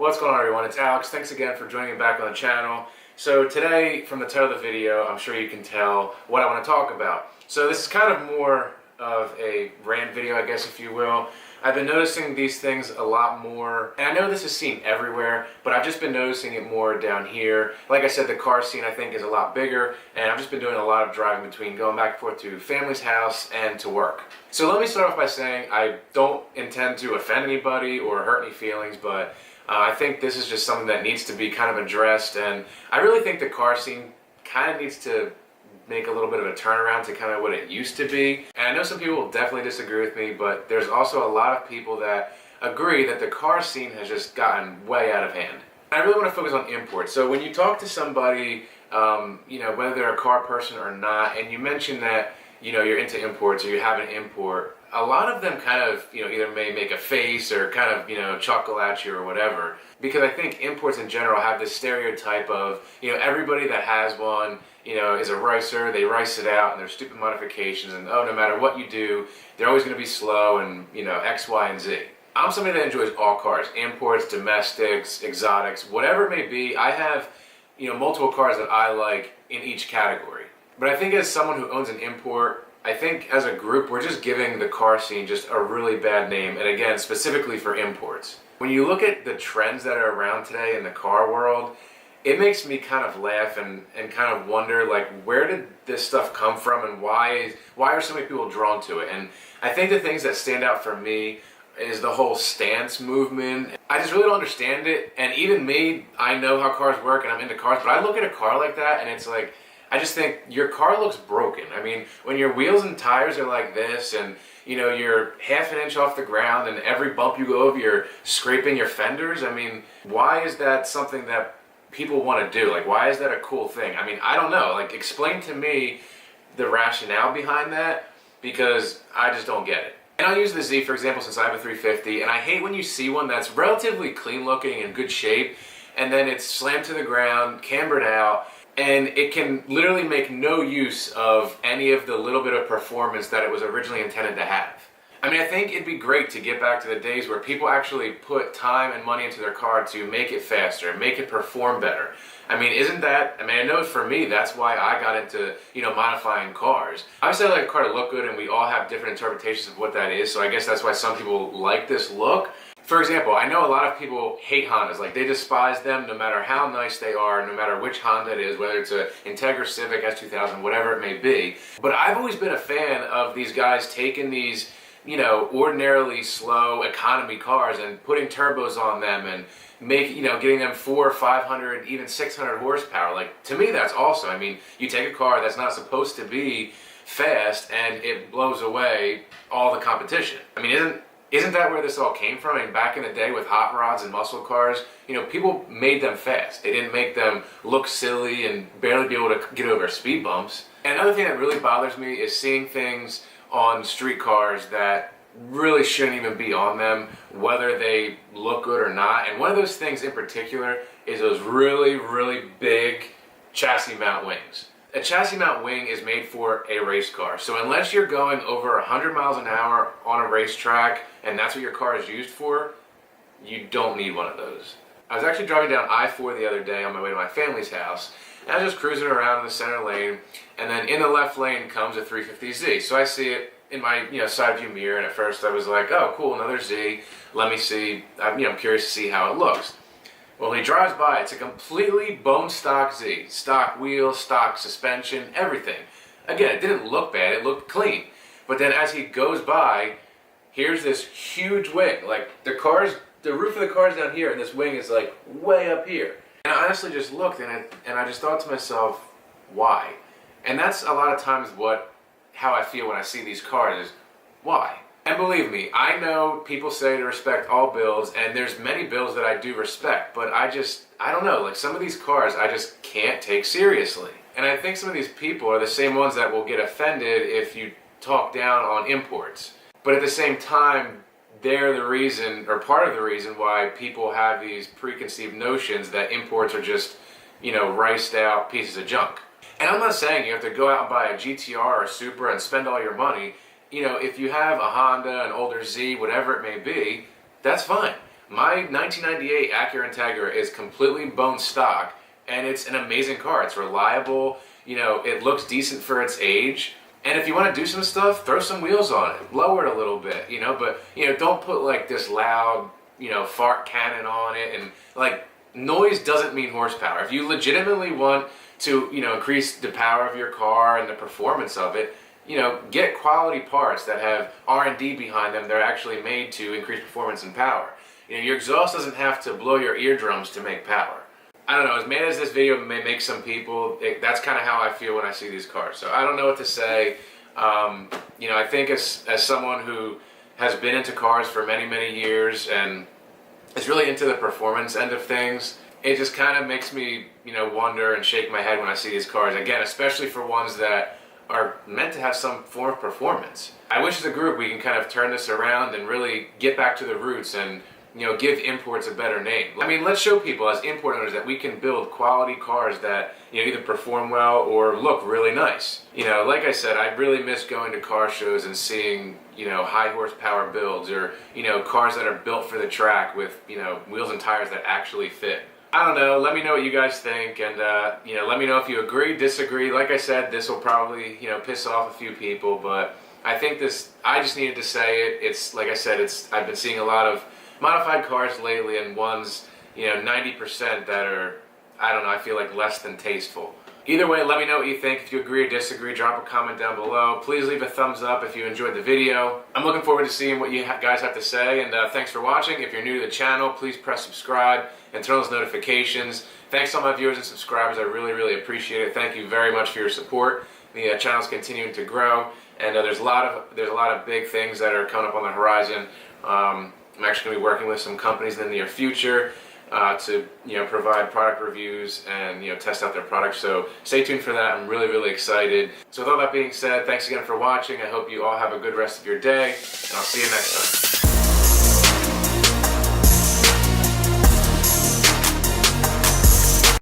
What's going on, everyone? It's Alex. Thanks again for joining me back on the channel. So today, from the title of the video, I'm sure you can tell what I want to talk about. So this is kind of more of a rant video, I guess, if you will. I've been noticing these things a lot more, and I know this is seen everywhere, but I've just been noticing it more down here. Like I said, the car scene I think is a lot bigger, and I've just been doing a lot of driving between going back and forth to family's house and to work. So let me start off by saying I don't intend to offend anybody or hurt any feelings, but I think this is just something that needs to be kind of addressed, and I really think the car scene kind of needs to make a little bit of a turnaround to kind of what it used to be. And I know some people will definitely disagree with me, but there's also a lot of people that agree that the car scene has just gotten way out of hand. I really want to focus on imports. So when you talk to somebody, whether they're a car person or not, and you mention that, you're into imports or you have an import, a lot of them kind of, either may make a face or kind of, chuckle at you or whatever. Because I think imports in general have this stereotype of, everybody that has one, is a ricer, they rice it out and there's stupid modifications and no matter what you do, they're always going to be slow and, X, Y, and Z. I'm somebody that enjoys all cars, imports, domestics, exotics, whatever it may be. I have, multiple cars that I like in each category. But I think as someone who owns an import, I think as a group, we're just giving the car scene just a really bad name, and again, specifically for imports. When you look at the trends that are around today in the car world, it makes me kind of laugh and kind of wonder, like, where did this stuff come from and why are so many people drawn to it? And I think the things that stand out for me is the whole stance movement. I just really don't understand it, and even me, I know how cars work and I'm into cars, but I look at a car like that and it's like, I just think your car looks broken. I mean, when your wheels and tires are like this and, you're half an inch off the ground and every bump you go over, you're scraping your fenders. I mean, why is that something that people want to do? Like, why is that a cool thing? I mean, I don't know. Like, explain to me the rationale behind that, because I just don't get it. And I'll use the Z, for example, since I have a 350, and I hate when you see one that's relatively clean looking and good shape, and then it's slammed to the ground, cambered out, and it can literally make no use of any of the little bit of performance that it was originally intended to have. I mean, I think it'd be great to get back to the days where people actually put time and money into their car to make it faster, make it perform better. I mean, I know for me, that's why I got into, modifying cars. Obviously, I like a car to look good, and we all have different interpretations of what that is, so I guess that's why some people like this look. For example, I know a lot of people hate Hondas, like they despise them no matter how nice they are, no matter which Honda it is, whether it's a Integra, Civic, S2000, whatever it may be. But I've always been a fan of these guys taking these, ordinarily slow economy cars and putting turbos on them and getting them 400, 500, even 600 horsepower. Like, to me, that's awesome. I mean, you take a car that's not supposed to be fast and it blows away all the competition. I mean, isn't that where this all came from? I mean, back in the day with hot rods and muscle cars, people made them fast. They didn't make them look silly and barely be able to get over speed bumps. And another thing that really bothers me is seeing things on street cars that really shouldn't even be on them, whether they look good or not. And one of those things in particular is those really, really big chassis mount wings. A chassis mount wing is made for a race car. So unless you're going over 100 miles an hour on a racetrack and that's what your car is used for, you don't need one of those. I was actually driving down I-4 the other day on my way to my family's house, and I was just cruising around in the center lane, and then in the left lane comes a 350Z. So I see it in my side view mirror, and at first I was like, oh cool, another Z, let me see, I'm curious to see how it looks. Well, he drives by, it's a completely bone stock Z. Stock wheels, stock suspension, everything. Again, it didn't look bad, it looked clean. But then as he goes by, here's this huge wing. Like, the roof of the car's down here, and this wing is like way up here. And I honestly just looked and I just thought to myself, why? And that's a lot of times how I feel when I see these cars is, why? And believe me, I know people say to respect all builds, and there's many builds that I do respect, but I don't know, like some of these cars I just can't take seriously. And I think some of these people are the same ones that will get offended if you talk down on imports. But at the same time, they're the reason, or part of the reason, why people have these preconceived notions that imports are just, riced out pieces of junk. And I'm not saying you have to go out and buy a GTR or a Supra and spend all your money. If you have a Honda, an older Z, whatever it may be, that's fine. My 1998 Acura Integra is completely bone stock, and it's an amazing car. It's reliable, you know, it looks decent for its age. And if you want to do some stuff, throw some wheels on it, lower it a little bit, you know, but, you know, don't put like this loud, you know, fart cannon on it. And like, noise doesn't mean horsepower. If you legitimately want to, you know, increase the power of your car and the performance of it, you know, get quality parts that have R&D behind them. They're actually made to increase performance and power. You know, your exhaust doesn't have to blow your eardrums to make power. I don't know, as mad as this video may make some people, that's kind of how I feel when I see these cars. So I don't know what to say. You know, I think as someone who has been into cars for many, many years and is really into the performance end of things, it just kind of makes me, you know, wonder and shake my head when I see these cars. Again, especially for ones that are meant to have some form of performance. I wish as a group we can kind of turn this around and really get back to the roots and, you know, give imports a better name. I mean, let's show people as import owners that we can build quality cars that, you know, either perform well or look really nice. You know, like I said, I really miss going to car shows and seeing, you know, high horsepower builds or, you know, cars that are built for the track with, you know, wheels and tires that actually fit. I don't know, let me know what you guys think, and you know, let me know if you agree, disagree. Like I said, this will probably, you know, piss off a few people, but I think I just needed to say it. It's, like I said, I've been seeing a lot of modified cars lately, and ones, you know, 90% that are, I don't know, I feel like less than tasteful. Either way, let me know what you think. If you agree or disagree, drop a comment down below. Please leave a thumbs up if you enjoyed the video. I'm looking forward to seeing what you guys have to say, and thanks for watching. If you're new to the channel, please press subscribe and turn on those notifications. Thanks to all my viewers and subscribers. I really, really appreciate it. Thank you very much for your support. The channel's continuing to grow, and there's a lot of big things that are coming up on the horizon. I'm actually going to be working with some companies in the near future to, you know, provide product reviews and, you know, test out their products. So stay tuned for that. I'm really, really excited. So with all that being said, thanks again for watching. I hope you all have a good rest of your day, and I'll see you next time.